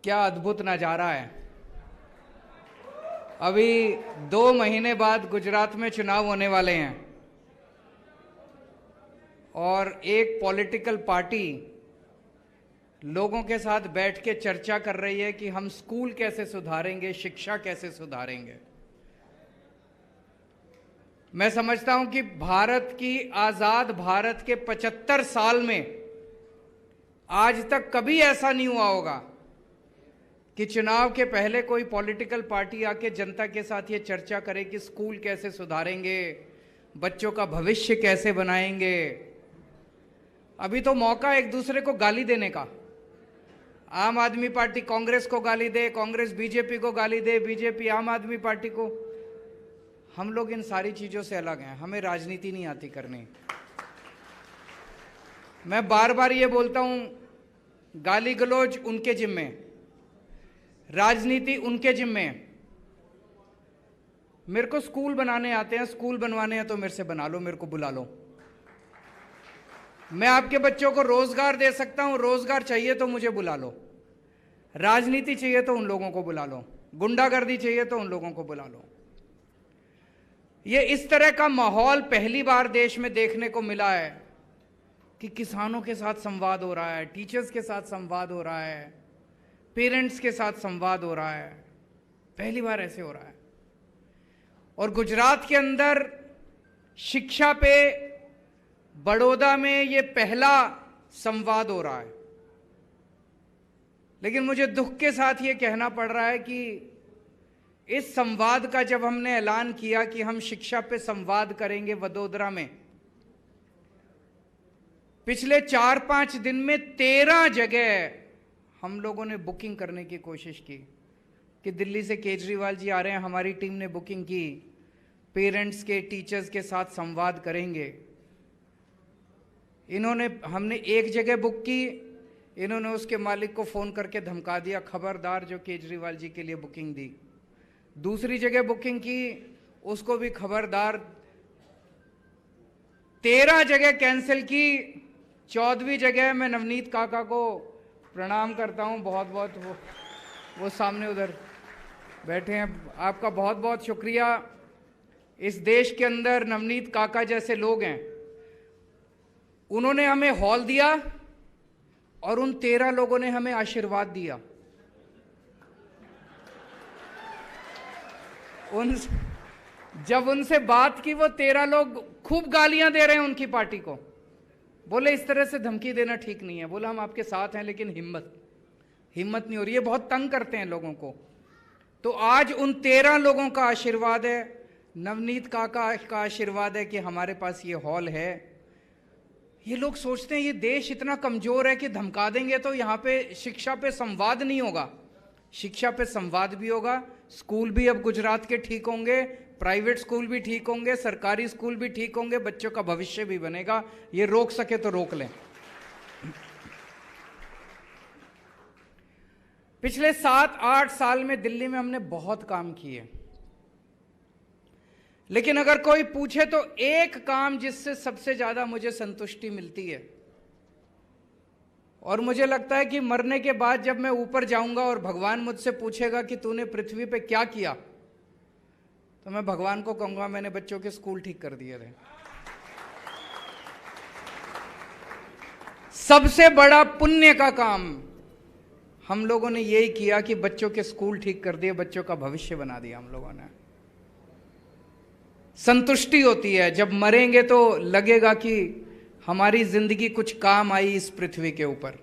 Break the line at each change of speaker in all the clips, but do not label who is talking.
क्या अद्भुत नज़ारा है। अभी 2 महीने बाद गुजरात में चुनाव होने वाले हैं और एक पॉलिटिकल पार्टी लोगों के साथ बैठ के चर्चा कर रही है कि हम स्कूल कैसे सुधारेंगे, शिक्षा कैसे सुधारेंगे। मैं समझता हूं कि भारत की आज़ाद भारत के 75 साल में आज तक कभी ऐसा नहीं हुआ होगा कि चुनाव के पहले कोई पॉलिटिकल पार्टी आके जनता के साथ ये चर्चा करे कि स्कूल कैसे सुधारेंगे, बच्चों का भविष्य कैसे बनाएंगे। अभी तो मौका एक दूसरे को गाली देने का। आम आदमी पार्टी कांग्रेस को गाली दे, कांग्रेस बीजेपी को गाली दे, बीजेपी आम आदमी पार्टी को। हम लोग इन सारी चीज़ों से अलग हैं, हमें राजनीति नहीं आती करनी। मैं बार बार ये बोलता हूँ, गाली गलौज उनके जिम्मे, राजनीति उनके जिम्मे। मेरे को स्कूल बनाने आते हैं, स्कूल बनवाने हैं तो मेरे से बना लो, मेरे को बुला लो। मैं आपके बच्चों को रोजगार दे सकता हूं, रोजगार चाहिए तो मुझे बुला लो। राजनीति चाहिए तो उन लोगों को बुला लो, गुंडागर्दी चाहिए तो उन लोगों को बुला लो। ये इस तरह का माहौल पहली बार देश में देखने को मिला है कि किसानों के साथ संवाद हो रहा है, टीचर्स के साथ संवाद हो रहा है, पेरेंट्स के साथ संवाद हो रहा है। पहली बार ऐसे हो रहा है। और गुजरात के अंदर शिक्षा पे बड़ौदा में ये पहला संवाद हो रहा है। लेकिन मुझे दुख के साथ ये कहना पड़ रहा है कि इस संवाद का जब हमने ऐलान किया कि हम शिक्षा पे संवाद करेंगे वडोदरा में, पिछले 4-5 दिन में 13 जगह हम लोगों ने बुकिंग करने की कोशिश की कि दिल्ली से केजरीवाल जी आ रहे हैं, हमारी टीम ने बुकिंग की, पेरेंट्स के, टीचर्स के साथ संवाद करेंगे। हमने एक जगह बुक की, इन्होंने उसके मालिक को फ़ोन करके धमका दिया, खबरदार जो केजरीवाल जी के लिए बुकिंग दी। दूसरी जगह बुकिंग की, उसको भी खबरदार। 13 जगह कैंसिल की। 14वीं जगह मैं नवनीत काका को प्रणाम करता हूं बहुत बहुत, वो सामने उधर बैठे हैं। आपका बहुत बहुत शुक्रिया। इस देश के अंदर नवनीत काका जैसे लोग हैं, उन्होंने हमें हॉल दिया और उन 13 लोगों ने हमें आशीर्वाद दिया। जब उनसे बात की, वो 13 लोग खूब गालियां दे रहे हैं उनकी पार्टी को। बोले इस तरह से धमकी देना ठीक नहीं है। बोला हम आपके साथ हैं लेकिन हिम्मत नहीं हो रही है। बहुत तंग करते हैं लोगों को। तो आज उन 13 लोगों का आशीर्वाद है, नवनीत काका का आशीर्वाद है कि हमारे पास ये हॉल है। ये लोग सोचते हैं ये देश इतना कमजोर है कि धमका देंगे तो यहाँ पे शिक्षा पे संवाद नहीं होगा। शिक्षा पे संवाद भी होगा। स्कूल भी अब गुजरात के ठीक होंगे, प्राइवेट स्कूल भी ठीक होंगे, सरकारी स्कूल भी ठीक होंगे, बच्चों का भविष्य भी बनेगा। ये रोक सके तो रोक लें। पिछले 7-8 साल में दिल्ली में हमने बहुत काम किए, लेकिन अगर कोई पूछे तो एक काम जिससे सबसे ज्यादा मुझे संतुष्टि मिलती है, और मुझे लगता है कि मरने के बाद जब मैं ऊपर जाऊंगा और भगवान मुझसे पूछेगा कि तूने पृथ्वी पे क्या किया, तो मैं भगवान को कहूंगा मैंने बच्चों के स्कूल ठीक कर दिए थे। सबसे बड़ा पुण्य का काम हम लोगों ने यही किया कि बच्चों के स्कूल ठीक कर दिए, बच्चों का भविष्य बना दिया हम लोगों ने। संतुष्टि होती है जब मरेंगे तो लगेगा कि हमारी जिंदगी कुछ काम आई इस पृथ्वी के ऊपर।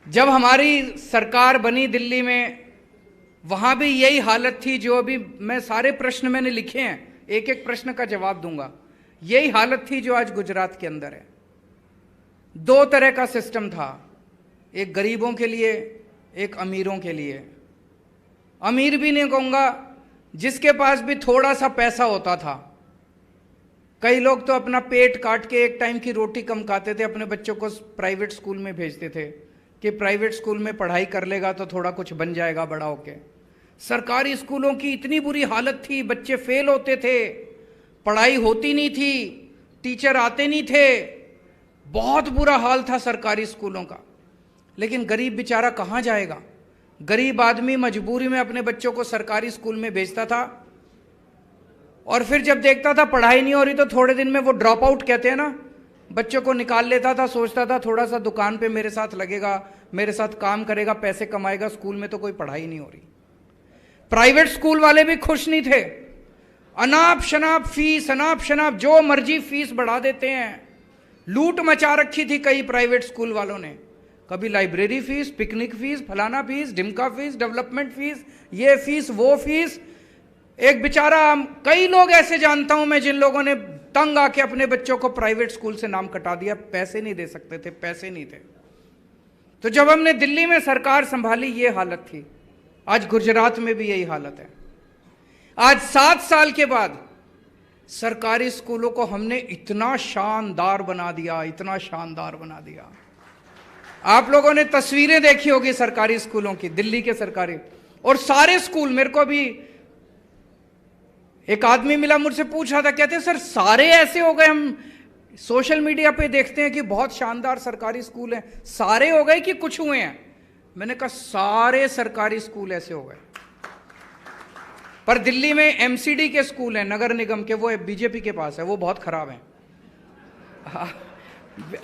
जब हमारी सरकार बनी दिल्ली में, वहां भी यही हालत थी जो अभी मैं सारे प्रश्न मैंने लिखे हैं, एक एक प्रश्न का जवाब दूंगा। यही हालत थी जो आज गुजरात के अंदर है। 2 तरह का सिस्टम था, एक गरीबों के लिए, एक अमीरों के लिए। अमीर भी नहीं कहूंगा, जिसके पास भी थोड़ा सा पैसा होता था। कई लोग तो अपना पेट काट के एक टाइम की रोटी कम खाते थे, अपने बच्चों को प्राइवेट स्कूल में भेजते थे कि प्राइवेट स्कूल में पढ़ाई कर लेगा तो थोड़ा कुछ बन जाएगा बड़ा होके। सरकारी स्कूलों की इतनी बुरी हालत थी, बच्चे फेल होते थे, पढ़ाई होती नहीं थी, टीचर आते नहीं थे, बहुत बुरा हाल था सरकारी स्कूलों का। लेकिन गरीब बेचारा कहाँ जाएगा? गरीब आदमी मजबूरी में अपने बच्चों को सरकारी स्कूल में भेजता था, और फिर जब देखता था पढ़ाई नहीं हो रही तो थोड़े दिन में वो ड्रॉप आउट कहते हैं ना, बच्चों को निकाल लेता था। सोचता था थोड़ा सा दुकान पे मेरे साथ लगेगा, मेरे साथ काम करेगा, पैसे कमाएगा, स्कूल में तो कोई पढ़ाई नहीं हो रही। प्राइवेट स्कूल वाले भी खुश नहीं थे। अनाप शनाप फीस, अनाप शनाप जो मर्जी फीस बढ़ा देते हैं। लूट मचा रखी थी कई प्राइवेट स्कूल वालों ने। कभी लाइब्रेरी फीस, पिकनिक फीस, फलाना फीस, ढिमका फीस, डेवलपमेंट फीस, ये फीस वो फीस। एक बेचारा, कई लोग ऐसे जानता हूं मैं जिन लोगों ने तंग आके अपने बच्चों को प्राइवेट स्कूल से नाम कटा दिया। पैसे नहीं दे सकते थे, पैसे नहीं थे। तो जब हमने दिल्ली में सरकार संभाली ये हालत थी। आज गुजरात में भी यही हालत है। आज 7 साल के बाद सरकारी स्कूलों को हमने इतना शानदार बना दिया, इतना शानदार बना दिया। आप लोगों ने तस्वीरें देखी होगी सरकारी स्कूलों की, दिल्ली के सरकारी। और सारे स्कूल, मेरे को भी एक आदमी मिला, मुझसे पूछ रहा था, कहते सर सारे ऐसे हो गए? हम सोशल मीडिया पे देखते हैं कि बहुत शानदार सरकारी स्कूल हैं, सारे हो गए कि कुछ हुए हैं? मैंने कहा सारे सरकारी स्कूल ऐसे हो गए। पर दिल्ली में एमसीडी के स्कूल हैं, नगर निगम के, वो बीजेपी के पास है, वो बहुत खराब हैं।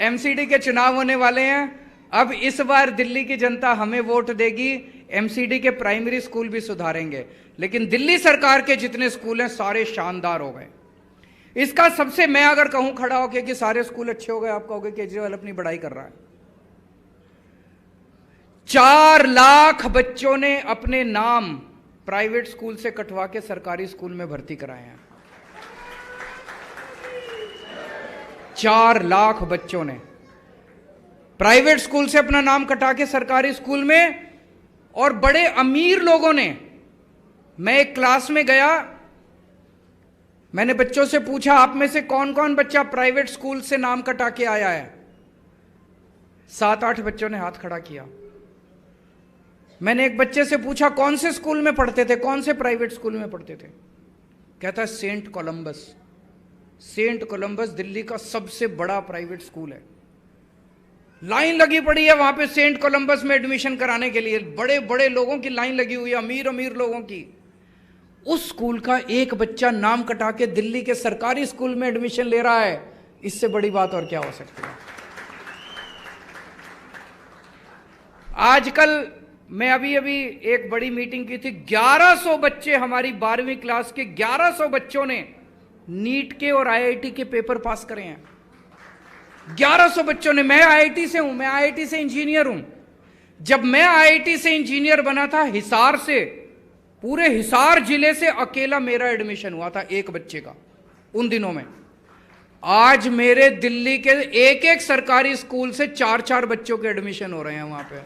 एमसीडी के चुनाव होने वाले हैं। अब इस बार दिल्ली की जनता हमें वोट देगी, एमसीडी के प्राइमरी स्कूल भी सुधारेंगे। लेकिन दिल्ली सरकार के जितने स्कूल हैं सारे शानदार हो गए। इसका सबसे, मैं अगर कहूं खड़ा होकर कि सारे स्कूल अच्छे हो गए, आप कहोगे केजरीवाल अपनी बड़ाई कर रहा है। 4 लाख बच्चों ने अपने नाम प्राइवेट स्कूल से कटवा के सरकारी स्कूल में भर्ती कराए हैं। 4 लाख बच्चों ने प्राइवेट स्कूल से अपना नाम कटा के सरकारी स्कूल में। और बड़े अमीर लोगों ने, मैं एक क्लास में गया, मैंने बच्चों से पूछा आप में से कौन कौन बच्चा प्राइवेट स्कूल से नाम कटा के आया है? 7-8 बच्चों ने हाथ खड़ा किया। मैंने एक बच्चे से पूछा कौन से स्कूल में पढ़ते थे, कौन से प्राइवेट स्कूल में पढ़ते थे? कहता Saint Columbus. Saint Columbus Delhi का सबसे बड़ा प्राइवेट स्कूल है। लाइन लगी पड़ी है वहां पे सेंट कोलंबस में एडमिशन कराने के लिए। बड़े बड़े लोगों की लाइन लगी हुई है, अमीर अमीर लोगों की। उस स्कूल का एक बच्चा नाम कटा के दिल्ली के सरकारी स्कूल में एडमिशन ले रहा है। इससे बड़ी बात और क्या हो सकती है? आजकल मैं अभी एक बड़ी मीटिंग की थी, 1100 बच्चे, हमारी 12वीं क्लास के 1100 बच्चों ने नीट के और आईआईटी के पेपर पास करे हैं। 1100 बच्चों ने। मैं आईआईटी से हूं, मैं आईआईटी से इंजीनियर हूं। जब मैं आईआईटी से इंजीनियर बना था, हिसार से, पूरे हिसार जिले से अकेला मेरा एडमिशन हुआ था एक बच्चे का उन दिनों में। आज मेरे दिल्ली के एक एक सरकारी स्कूल से 4-4 बच्चों के एडमिशन हो रहे हैं वहां पे।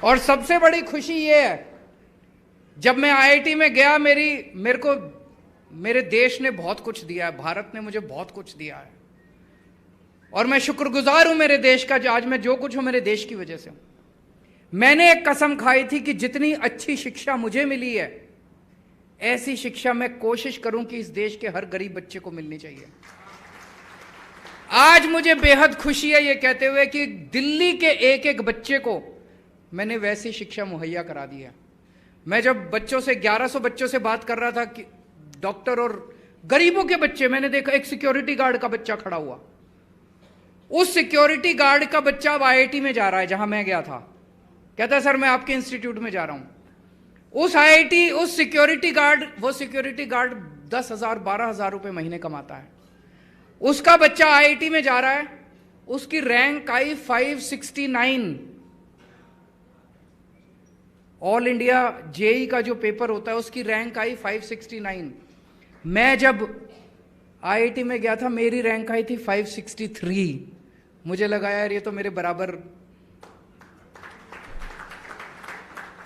और सबसे बड़ी खुशी ये है, जब मैं आईआईटी में गया, मेरे को मेरे देश ने बहुत कुछ दिया है, भारत ने मुझे बहुत कुछ दिया है, और मैं शुक्रगुजार हूं मेरे देश का। आज मैं जो कुछ हूं मेरे देश की वजह से हूं। मैंने एक कसम खाई थी कि जितनी अच्छी शिक्षा मुझे मिली है, ऐसी शिक्षा मैं कोशिश करूं कि इस देश के हर गरीब बच्चे को मिलनी चाहिए। आज मुझे बेहद खुशी है ये कहते हुए कि दिल्ली के एक एक बच्चे को मैंने वैसी शिक्षा मुहैया करा दी है। मैं जब बच्चों से, 1100 बच्चों से बात कर रहा था कि डॉक्टर और गरीबों के बच्चे, मैंने देखा एक सिक्योरिटी गार्ड का बच्चा खड़ा हुआ। उस सिक्योरिटी गार्ड का बच्चा अब आईआईटी में जा रहा है जहां मैं गया था। कहता सर मैं आपके इंस्टीट्यूट में जा रहा हूं। उस सिक्योरिटी गार्ड 10,000 12,000 रुपए महीने कमाता है। उसका बच्चा आईआईटी में जा रहा है, उसकी रैंक आई 569। ऑल इंडिया जेई का जो पेपर होता है उसकी रैंक आई 569। मैं जब आईआईटी में गया था मेरी रैंक आई थी 563। मुझे लगा यार ये तो मेरे बराबर।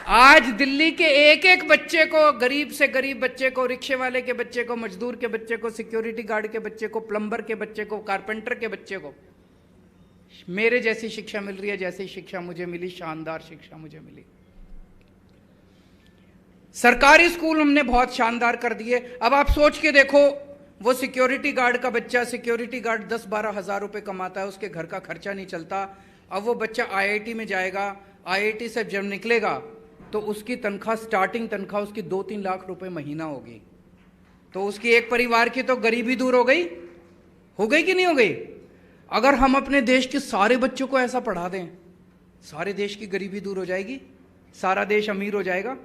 आज दिल्ली के एक एक बच्चे को, गरीब से गरीब बच्चे को, रिक्शे वाले के बच्चे को, मजदूर के बच्चे को, सिक्योरिटी गार्ड के बच्चे को, प्लम्बर के बच्चे को, कारपेंटर के बच्चे को मेरे जैसी शिक्षा मिल रही है जैसी शिक्षा मुझे मिली। शानदार शिक्षा मुझे मिली। सरकारी स्कूल हमने बहुत शानदार कर दिए। अब आप सोच के देखो, वो सिक्योरिटी गार्ड का बच्चा, सिक्योरिटी गार्ड 10-12 हज़ार रुपए कमाता है, उसके घर का खर्चा नहीं चलता, अब वो बच्चा आईआईटी में जाएगा, आईआईटी से जब निकलेगा तो उसकी तनख्वाह, स्टार्टिंग तनख्वाह उसकी 2-3 लाख रुपए महीना होगी। तो उसकी एक परिवार की तो गरीबी दूर हो गई कि नहीं हो गई? अगर हम अपने देश के सारे बच्चों को ऐसा पढ़ा दें, सारे देश की गरीबी दूर हो जाएगी, सारा देश अमीर हो जाएगा।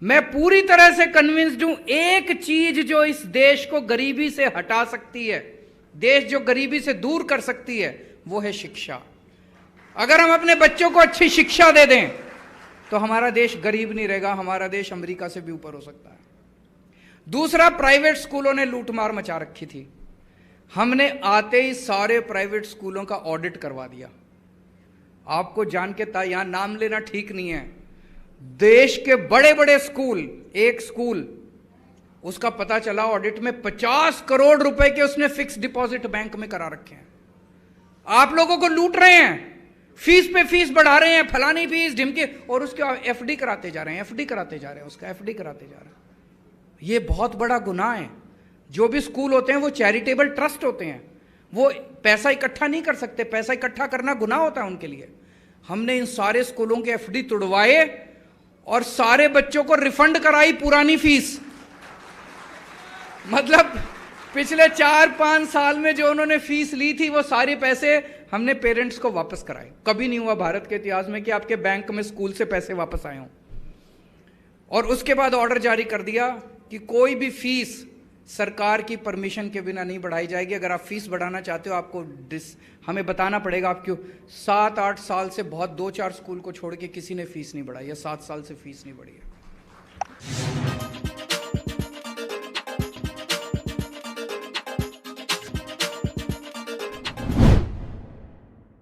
मैं पूरी तरह से कन्विंस्ड हूं, एक चीज जो इस देश को गरीबी से हटा सकती है, देश जो गरीबी से दूर कर सकती है, वो है शिक्षा। अगर हम अपने बच्चों को अच्छी शिक्षा दे दें तो हमारा देश गरीब नहीं रहेगा, हमारा देश अमेरिका से भी ऊपर हो सकता है। दूसरा, प्राइवेट स्कूलों ने लूटमार मचा रखी थी। हमने आते ही सारे प्राइवेट स्कूलों का ऑडिट करवा दिया। आपको जान के यहां नाम लेना ठीक नहीं है, देश के बड़े बड़े स्कूल, एक स्कूल उसका पता चला ऑडिट में 50 करोड़ रुपए के उसने फिक्स डिपॉजिट बैंक में करा रखे हैं। आप लोगों को लूट रहे हैं, फीस पे फीस बढ़ा रहे हैं, फलानी फीस ढिमके, और उसके एफडी कराते जा रहे हैं, एफडी कराते जा रहे हैं, उसका एफडी कराते जा रहे हैं। ये बहुत बड़ा गुनाह है। जो भी स्कूल होते हैं वो चैरिटेबल ट्रस्ट होते हैं, वो पैसा इकट्ठा नहीं कर सकते, पैसा इकट्ठा करना गुनाह होता है उनके लिए। हमने इन सारे स्कूलों के एफडी तुड़वाए और सारे बच्चों को रिफंड कराई पुरानी फीस। मतलब पिछले 4-5 साल में जो उन्होंने फीस ली थी वो सारे पैसे हमने पेरेंट्स को वापस कराए। कभी नहीं हुआ भारत के इतिहास में कि आपके बैंक में स्कूल से पैसे वापस आए हों। और उसके बाद ऑर्डर जारी कर दिया कि कोई भी फीस सरकार की परमिशन के बिना नहीं बढ़ाई जाएगी। अगर आप फीस बढ़ाना चाहते हो आपको हमें बताना पड़ेगा। आप क्यों 7-8 साल से बहुत 2-4 स्कूल को छोड़ के किसी ने फीस नहीं बढ़ाई है, 7 साल से फीस नहीं बढ़ी है।